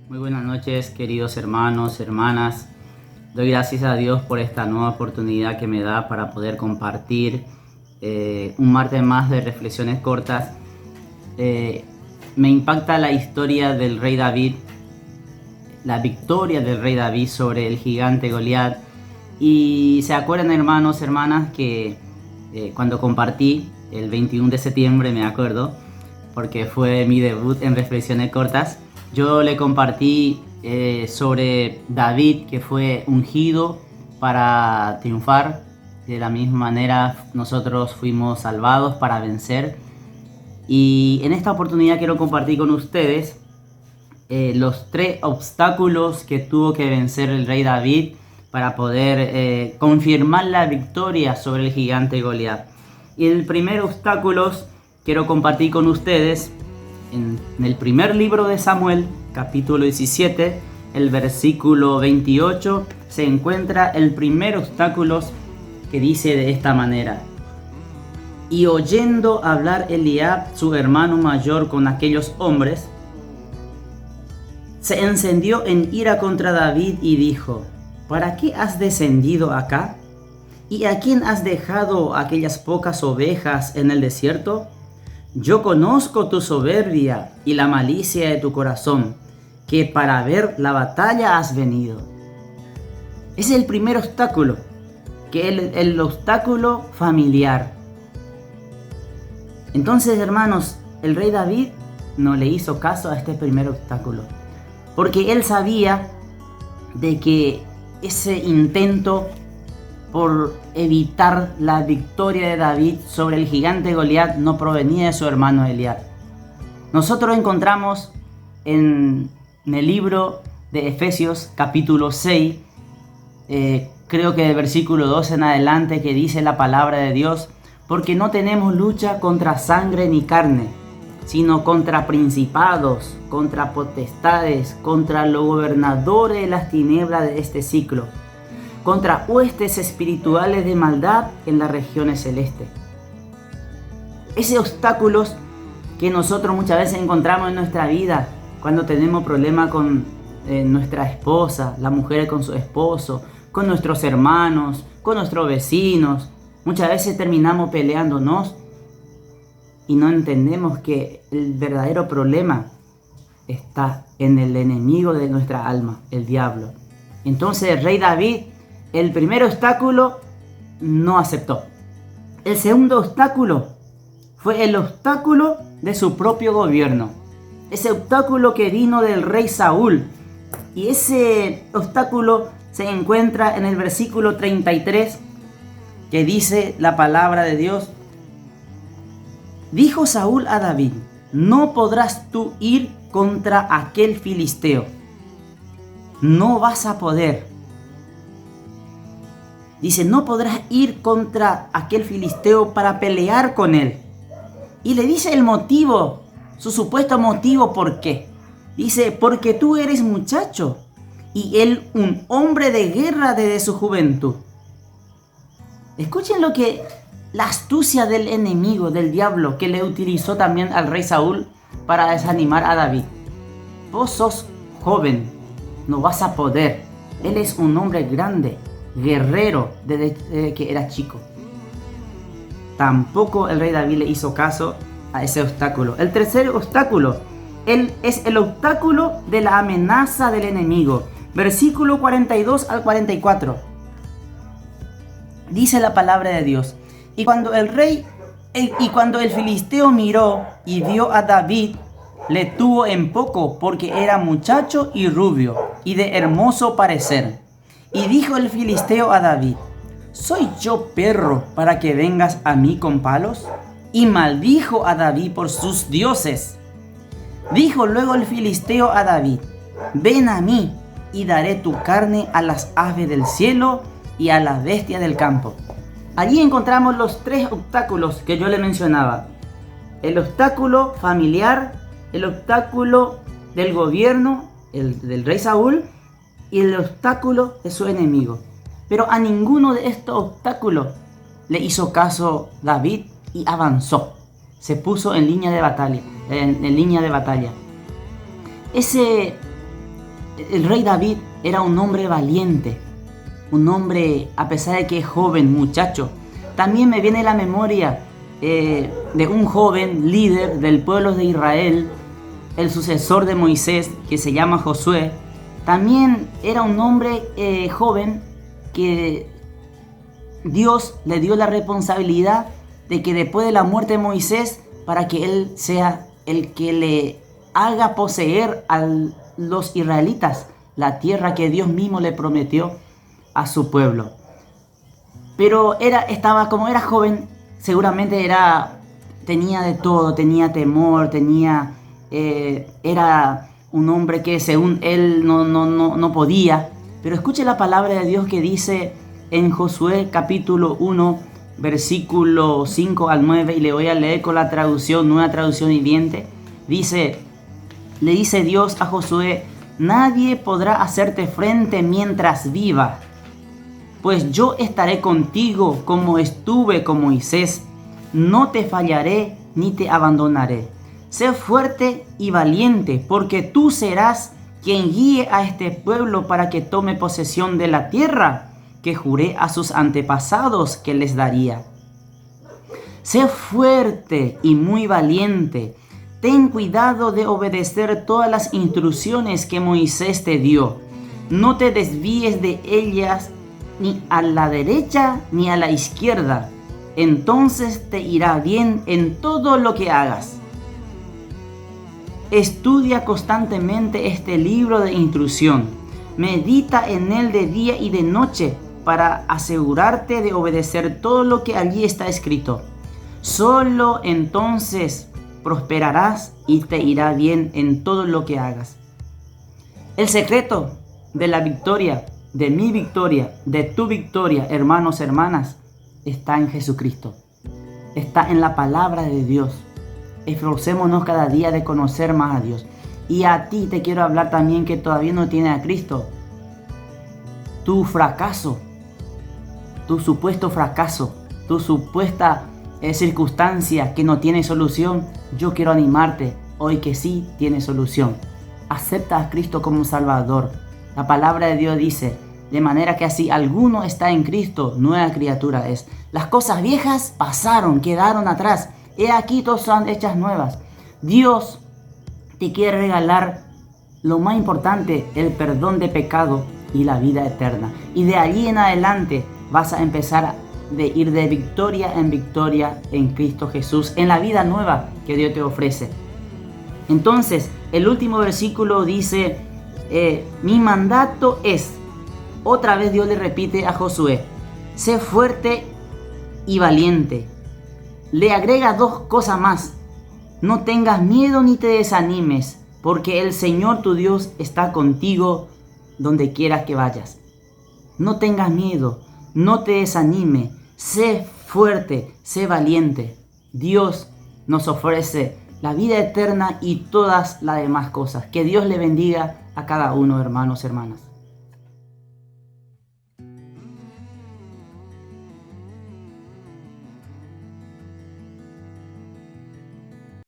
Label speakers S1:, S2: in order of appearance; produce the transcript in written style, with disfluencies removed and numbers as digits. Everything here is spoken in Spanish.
S1: Muy buenas noches, queridos hermanos, hermanas. Doy gracias a Dios por esta nueva oportunidad que me da para poder compartir un martes más de reflexiones cortas. Me impacta la historia del rey David, la victoria del rey David sobre el gigante Goliat. Y se acuerdan, hermanos, hermanas, que cuando compartí el 21 de septiembre, me acuerdo, porque fue mi debut en reflexiones cortas, yo le compartí sobre David, que fue ungido para triunfar. De la misma manera nosotros fuimos salvados para vencer. Y en esta oportunidad quiero compartir con ustedes los 3 obstáculos que tuvo que vencer el rey David para poder confirmar la victoria sobre el gigante Goliat. Y el primer obstáculo quiero compartir con ustedes en el primer libro de Samuel, capítulo 17, el versículo 28, se encuentra el primer obstáculo que dice de esta manera: y oyendo hablar Eliab, su hermano mayor, con aquellos hombres, se encendió en ira contra David y dijo: ¿para qué has descendido acá? ¿Y a quién has dejado aquellas pocas ovejas en el desierto? Yo conozco tu soberbia y la malicia de tu corazón, que para ver la batalla has venido. Ese es el primer obstáculo, que es el obstáculo familiar. Entonces, hermanos, el rey David no le hizo caso a este primer obstáculo, porque él sabía de que ese intento por evitar la victoria de David sobre el gigante Goliat no provenía de su hermano Eliab. Nosotros encontramos en el libro de Efesios capítulo 6, creo que del versículo 2 en adelante, que dice la palabra de Dios: porque no tenemos lucha contra sangre ni carne, sino contra principados, contra potestades, contra los gobernadores de las tinieblas de este siglo, contra huestes espirituales de maldad en las regiones celestes. Ese obstáculos que nosotros muchas veces encontramos en nuestra vida cuando tenemos problemas con nuestra esposa, las mujeres con su esposo, con nuestros hermanos, con nuestros vecinos. Muchas veces terminamos peleándonos y no entendemos que el verdadero problema está en el enemigo de nuestra alma, el diablo. Entonces el rey David, el primer obstáculo, no aceptó. El segundo obstáculo fue el obstáculo de su propio gobierno. Ese obstáculo que vino del rey Saúl. Y ese obstáculo se encuentra en el versículo 33, que dice la palabra de Dios: dijo Saúl a David: no podrás tú ir contra aquel filisteo. No vas a poder. Dice, no podrás ir contra aquel filisteo para pelear con él. Y le dice el motivo, su supuesto motivo, ¿por qué? Dice, porque tú eres muchacho y él un hombre de guerra desde su juventud. Escuchen lo que la astucia del enemigo, del diablo, que le utilizó también al rey Saúl para desanimar a David. Vos sos joven, no vas a poder. Él es un hombre grande, guerrero desde que era chico. Tampoco el rey David le hizo caso a ese obstáculo. El tercer obstáculo es el obstáculo de la amenaza del enemigo. Versículo 42 al 44. Dice la palabra de Dios: y cuando el filisteo miró y vio a David, le tuvo en poco, porque era muchacho y rubio y de hermoso parecer. Y dijo el filisteo a David: ¿soy yo perro para que vengas a mí con palos? Y maldijo a David por sus dioses. Dijo luego el filisteo a David: ven a mí y daré tu carne a las aves del cielo y a las bestias del campo. Allí encontramos los 3 obstáculos que yo le mencionaba: el obstáculo familiar, el obstáculo del gobierno, el del rey Saúl, y el obstáculo de su enemigo. Pero a ninguno de estos obstáculos le hizo caso David y avanzó. Se puso en línea de batalla. Ese el rey David era un hombre valiente, un hombre, a pesar de que es joven, muchacho. También me viene a la memoria de un joven líder del pueblo de Israel, el sucesor de Moisés, que se llama Josué. También era un hombre joven que Dios le dio la responsabilidad de que después de la muerte de Moisés, para que él sea el que le haga poseer a los israelitas la tierra que Dios mismo le prometió a su pueblo. Pero como era joven, seguramente tenía de todo, tenía temor, era un hombre que según él no podía. Pero escuche la palabra de Dios que dice en Josué capítulo 1, versículo 5 al 9, y le voy a leer con la traducción, nueva traducción viviente. Le dice Dios a Josué: nadie podrá hacerte frente mientras viva, pues yo estaré contigo como estuve con Moisés. No te fallaré ni te abandonaré. Sé fuerte y valiente, porque tú serás quien guíe a este pueblo para que tome posesión de la tierra que juré a sus antepasados que les daría. Sé fuerte y muy valiente. Ten cuidado de obedecer todas las instrucciones que Moisés te dio. No te desvíes de ellas ni a la derecha ni a la izquierda. Entonces te irá bien en todo lo que hagas. Estudia constantemente este libro de instrucción. Medita en él de día y de noche para asegurarte de obedecer todo lo que allí está escrito. Solo entonces prosperarás y te irá bien en todo lo que hagas. El secreto de la victoria, de mi victoria, de tu victoria, hermanos, hermanas, está en Jesucristo. Está en la palabra de Dios. Esforcémonos cada día de conocer más a Dios. Y a ti te quiero hablar también que todavía no tienes a Cristo. Tu fracaso, tu supuesto fracaso, tu supuesta circunstancia que no tiene solución, yo quiero animarte hoy que sí tiene solución. Acepta a Cristo como Salvador. La palabra de Dios dice: de manera que así alguno está en Cristo, nueva criatura es. Las cosas viejas pasaron, quedaron atrás. He aquí todas son hechas nuevas. Dios te quiere regalar lo más importante, el perdón de pecado y la vida eterna. Y de allí en adelante vas a empezar de ir de victoria en Cristo Jesús, en la vida nueva que Dios te ofrece. Entonces, el último versículo dice, mi mandato es, otra vez Dios le repite a Josué, sé fuerte y valiente. Le agrega dos cosas más, no tengas miedo ni te desanimes, porque el Señor tu Dios está contigo donde quieras que vayas. No tengas miedo, no te desanime, sé fuerte, sé valiente. Dios nos ofrece la vida eterna y todas las demás cosas. Que Dios le bendiga a cada uno, hermanos, hermanas.